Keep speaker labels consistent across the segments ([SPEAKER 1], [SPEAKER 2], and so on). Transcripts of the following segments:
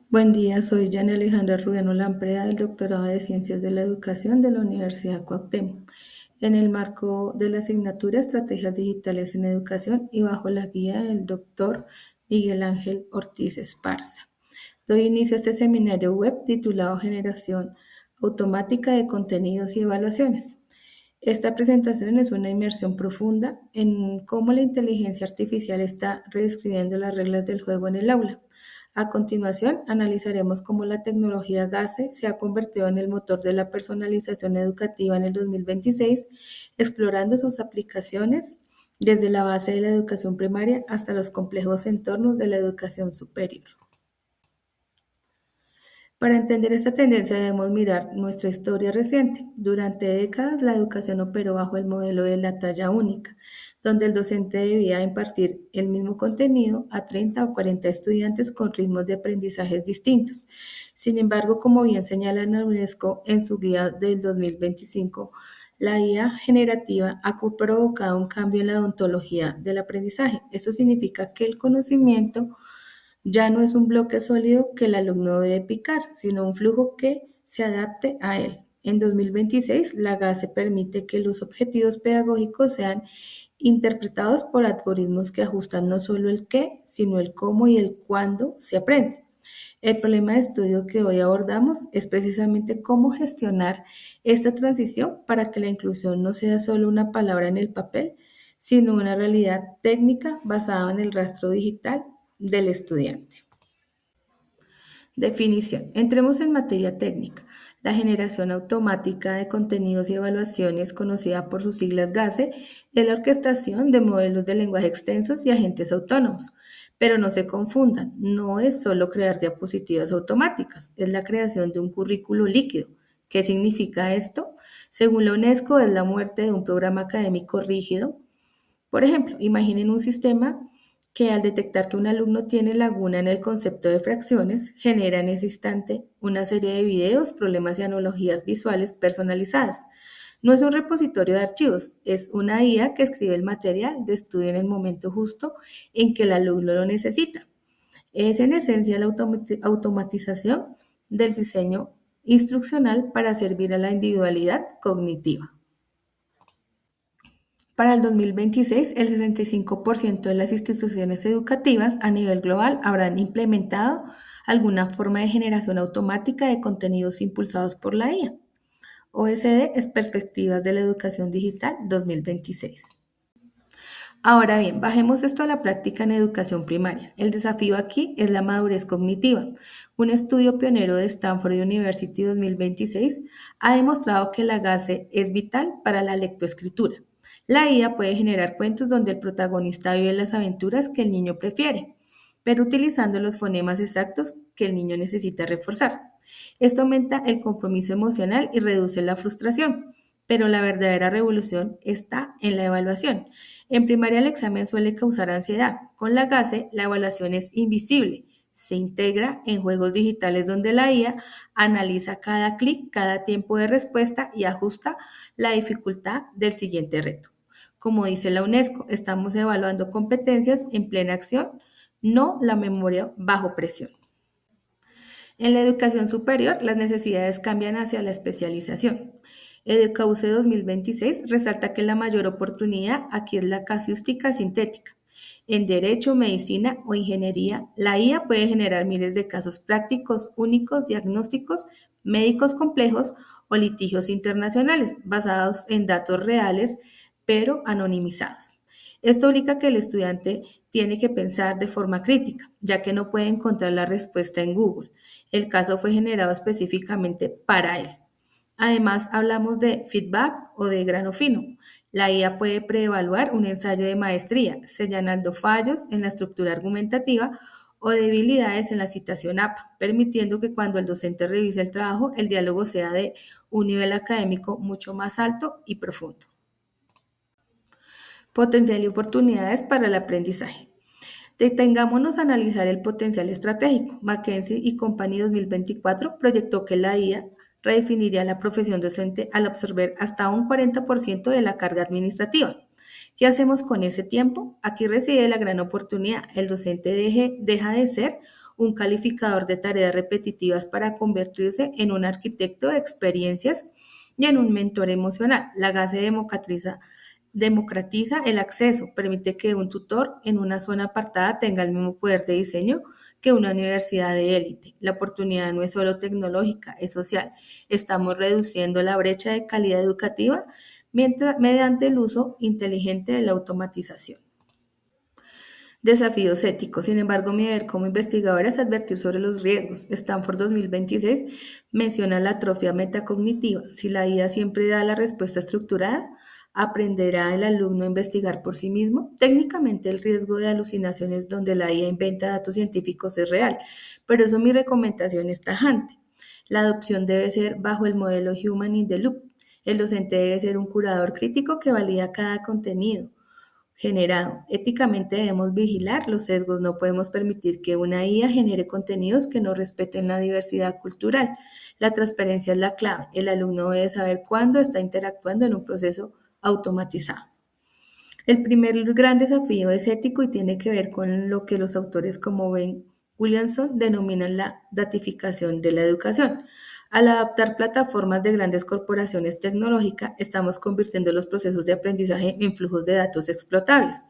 [SPEAKER 1] Buen día, soy Jenny Alejandra Rubiano Lamprea, del Doctorado de Ciencias de la Educación de la Universidad Cuauhtémoc, en el marco de la asignatura Estrategias Digitales en Educación y bajo la guía del doctor Miguel Ángel Ortiz Esparza. Doy inicio a este seminario web titulado Generación Automática de Contenidos y Evaluaciones. Esta presentación es una inmersión profunda en cómo la inteligencia artificial está reescribiendo las reglas del juego en el aula. A continuación, analizaremos cómo la tecnología GACE se ha convertido en el motor de la personalización educativa en el 2026, explorando sus aplicaciones desde la base de la educación primaria hasta los complejos entornos de la educación superior. Para entender esta tendencia debemos mirar nuestra historia reciente. Durante décadas la educación operó bajo el modelo de la talla única, donde el docente debía impartir el mismo contenido a 30 o 40 estudiantes con ritmos de aprendizajes distintos. Sin embargo, como bien señala la UNESCO en su guía del 2025, la IA generativa ha provocado un cambio en la ontología del aprendizaje. Eso significa que el conocimiento ya no es un bloque sólido que el alumno debe picar, sino un flujo que se adapte a él. En 2026, la GACE permite que los objetivos pedagógicos sean interpretados por algoritmos que ajustan no solo el qué, sino el cómo y el cuándo se aprende. El problema de estudio que hoy abordamos es precisamente cómo gestionar esta transición para que la inclusión no sea solo una palabra en el papel, sino una realidad técnica basada en el rastro digital del estudiante. Definición. Entremos en materia técnica. La generación automática de contenidos y evaluaciones, conocida por sus siglas GACE, es la orquestación de modelos de lenguaje extensos y agentes autónomos. Pero no se confundan, no es solo crear diapositivas automáticas, es la creación de un currículo líquido. ¿Qué significa esto? Según la UNESCO, es la muerte de un programa académico rígido. Por ejemplo, imaginen un sistema que al detectar que un alumno tiene laguna en el concepto de fracciones, genera en ese instante una serie de videos, problemas y analogías visuales personalizadas. No es un repositorio de archivos, es una IA que escribe el material de estudio en el momento justo en que el alumno lo necesita. Es en esencia la automatización del diseño instruccional para servir a la individualidad cognitiva. Para el 2026, el 65% de las instituciones educativas a nivel global habrán implementado alguna forma de generación automática de contenidos impulsados por la IA. OSD es Perspectivas de la Educación Digital 2026. Ahora bien, bajemos esto a la práctica en educación primaria. El desafío aquí es la madurez cognitiva. Un estudio pionero de Stanford University 2026 ha demostrado que la GACE es vital para la lectoescritura. La IA puede generar cuentos donde el protagonista vive las aventuras que el niño prefiere, pero utilizando los fonemas exactos que el niño necesita reforzar. Esto aumenta el compromiso emocional y reduce la frustración, pero la verdadera revolución está en la evaluación. En primaria el examen suele causar ansiedad. Con la GACE la evaluación es invisible. Se integra en juegos digitales donde la IA analiza cada clic, cada tiempo de respuesta y ajusta la dificultad del siguiente reto. Como dice la UNESCO, estamos evaluando competencias en plena acción, no la memoria bajo presión. En la educación superior, las necesidades cambian hacia la especialización. EduCauce 2026 resalta que la mayor oportunidad aquí es la casuística sintética. En derecho, medicina o ingeniería, la IA puede generar miles de casos prácticos, únicos, diagnósticos, médicos complejos o litigios internacionales basados en datos reales, pero anonimizados. Esto obliga a que el estudiante tiene que pensar de forma crítica, ya que no puede encontrar la respuesta en Google. El caso fue generado específicamente para él. Además, hablamos de feedback o de grano fino. La IA puede preevaluar un ensayo de maestría, señalando fallos en la estructura argumentativa o debilidades en la citación APA, permitiendo que cuando el docente revise el trabajo, el diálogo sea de un nivel académico mucho más alto y profundo. Potencial y oportunidades para el aprendizaje. Detengámonos a analizar el potencial estratégico. McKinsey y Company 2024 proyectó que la IA redefiniría la profesión docente al absorber hasta un 40% de la carga administrativa. ¿Qué hacemos con ese tiempo? Aquí reside la gran oportunidad. El docente deja de ser un calificador de tareas repetitivas para convertirse en un arquitecto de experiencias y en un mentor emocional. La GACE democratiza el acceso, permite que un tutor en una zona apartada tenga el mismo poder de diseño que una universidad de élite. La oportunidad no es solo tecnológica, es social. Estamos reduciendo la brecha de calidad educativa mediante el uso inteligente de la automatización. Desafíos éticos. Sin embargo, mi deber como investigadora es advertir sobre los riesgos. Stanford 2026 menciona la atrofia metacognitiva. Si la IA siempre da la respuesta estructurada, ¿aprenderá el alumno a investigar por sí mismo? Técnicamente, el riesgo de alucinaciones donde la IA inventa datos científicos es real, pero eso mi recomendación es tajante. La adopción debe ser bajo el modelo Human in the Loop. El docente debe ser un curador crítico que valida cada contenido generado. Éticamente debemos vigilar los sesgos, no podemos permitir que una IA genere contenidos que no respeten la diversidad cultural. La transparencia es la clave. El alumno debe saber cuándo está interactuando en un proceso automatizado. El primer gran desafío es ético y tiene que ver con lo que los autores como Ben Williamson denominan la datificación de la educación. Al adaptar plataformas de grandes corporaciones tecnológicas, estamos convirtiendo los procesos de aprendizaje en flujos de datos explotables.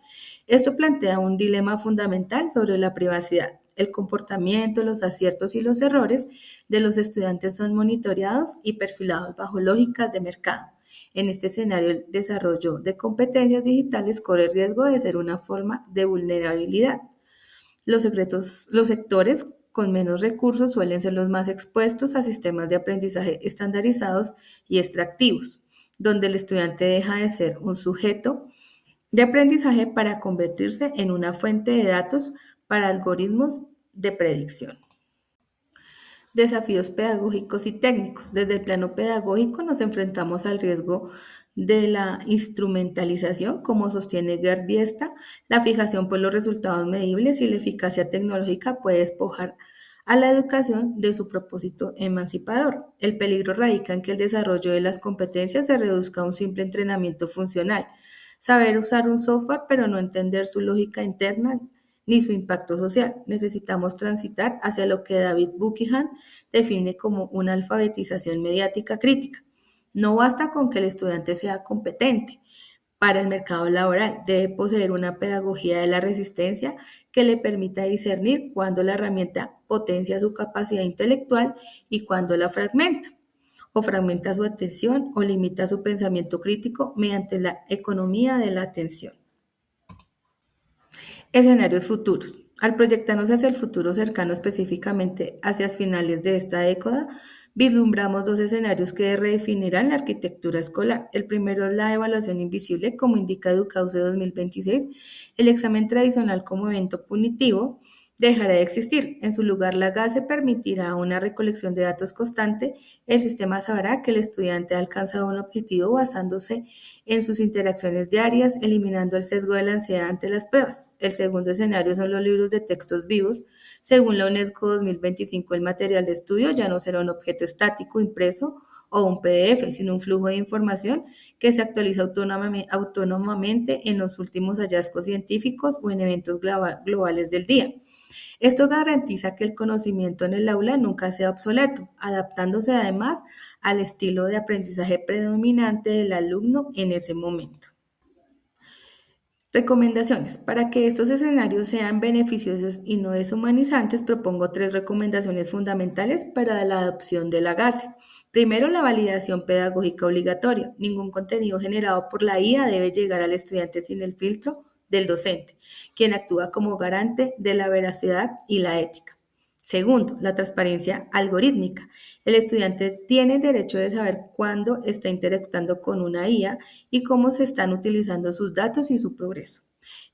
[SPEAKER 1] Esto plantea un dilema fundamental sobre la privacidad. El comportamiento, los aciertos y los errores de los estudiantes son monitoreados y perfilados bajo lógicas de mercado. En este escenario, el desarrollo de competencias digitales corre el riesgo de ser una forma de vulnerabilidad. Los sectores con menos recursos suelen ser los más expuestos a sistemas de aprendizaje estandarizados y extractivos, donde el estudiante deja de ser un sujeto de aprendizaje para convertirse en una fuente de datos para algoritmos de predicción. Desafíos pedagógicos y técnicos. Desde el plano pedagógico nos enfrentamos al riesgo de la instrumentalización, como sostiene Gerd Biesta, la fijación por los resultados medibles y la eficacia tecnológica puede despojar a la educación de su propósito emancipador. El peligro radica en que el desarrollo de las competencias se reduzca a un simple entrenamiento funcional. Saber usar un software pero no entender su lógica interna ni su impacto social. Necesitamos transitar hacia lo que David Buckingham define como una alfabetización mediática crítica. No basta con que el estudiante sea competente para el mercado laboral, debe poseer una pedagogía de la resistencia que le permita discernir cuándo la herramienta potencia su capacidad intelectual y cuándo la fragmenta, o fragmenta su atención o limita su pensamiento crítico mediante la economía de la atención. Escenarios futuros. Al proyectarnos hacia el futuro cercano, específicamente hacia finales de esta década, vislumbramos dos escenarios que redefinirán la arquitectura escolar. El primero es la evaluación invisible, como indica Educause 2026. El examen tradicional como evento punitivo dejará de existir. En su lugar, la GACE permitirá una recolección de datos constante. El sistema sabrá que el estudiante ha alcanzado un objetivo basándose en sus interacciones diarias, eliminando el sesgo de la ansiedad ante las pruebas. El segundo escenario son los libros de textos vivos. Según la UNESCO 2025, el material de estudio ya no será un objeto estático impreso o un PDF, sino un flujo de información que se actualiza autónomamente en los últimos hallazgos científicos o en eventos globales del día. Esto garantiza que el conocimiento en el aula nunca sea obsoleto, adaptándose además al estilo de aprendizaje predominante del alumno en ese momento. Recomendaciones. Para que estos escenarios sean beneficiosos y no deshumanizantes, propongo tres recomendaciones fundamentales para la adopción de la GACE. Primero, la validación pedagógica obligatoria. Ningún contenido generado por la IA debe llegar al estudiante sin el filtro del docente, quien actúa como garante de la veracidad y la ética. Segundo, la transparencia algorítmica. El estudiante tiene el derecho de saber cuándo está interactuando con una IA y cómo se están utilizando sus datos y su progreso.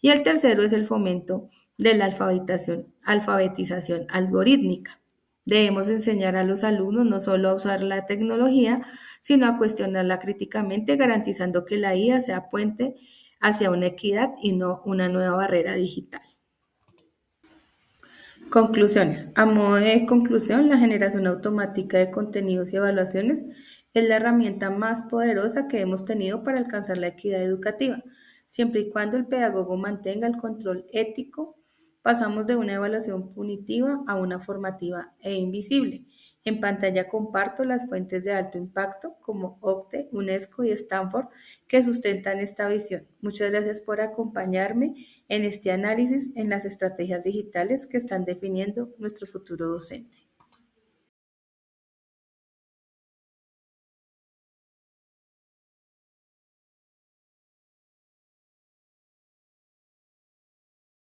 [SPEAKER 1] Y el tercero es el fomento de la alfabetización algorítmica. Debemos enseñar a los alumnos no solo a usar la tecnología, sino a cuestionarla críticamente, garantizando que la IA sea puente hacia una equidad y no una nueva barrera digital. Conclusiones. A modo de conclusión, la generación automática de contenidos y evaluaciones es la herramienta más poderosa que hemos tenido para alcanzar la equidad educativa, siempre y cuando el pedagogo mantenga el control ético Pasamos de una evaluación punitiva a una formativa e invisible. En pantalla comparto las fuentes de alto impacto como OCDE, UNESCO y Stanford que sustentan esta visión. Muchas gracias por acompañarme en este análisis en las estrategias digitales que están definiendo nuestro futuro docente.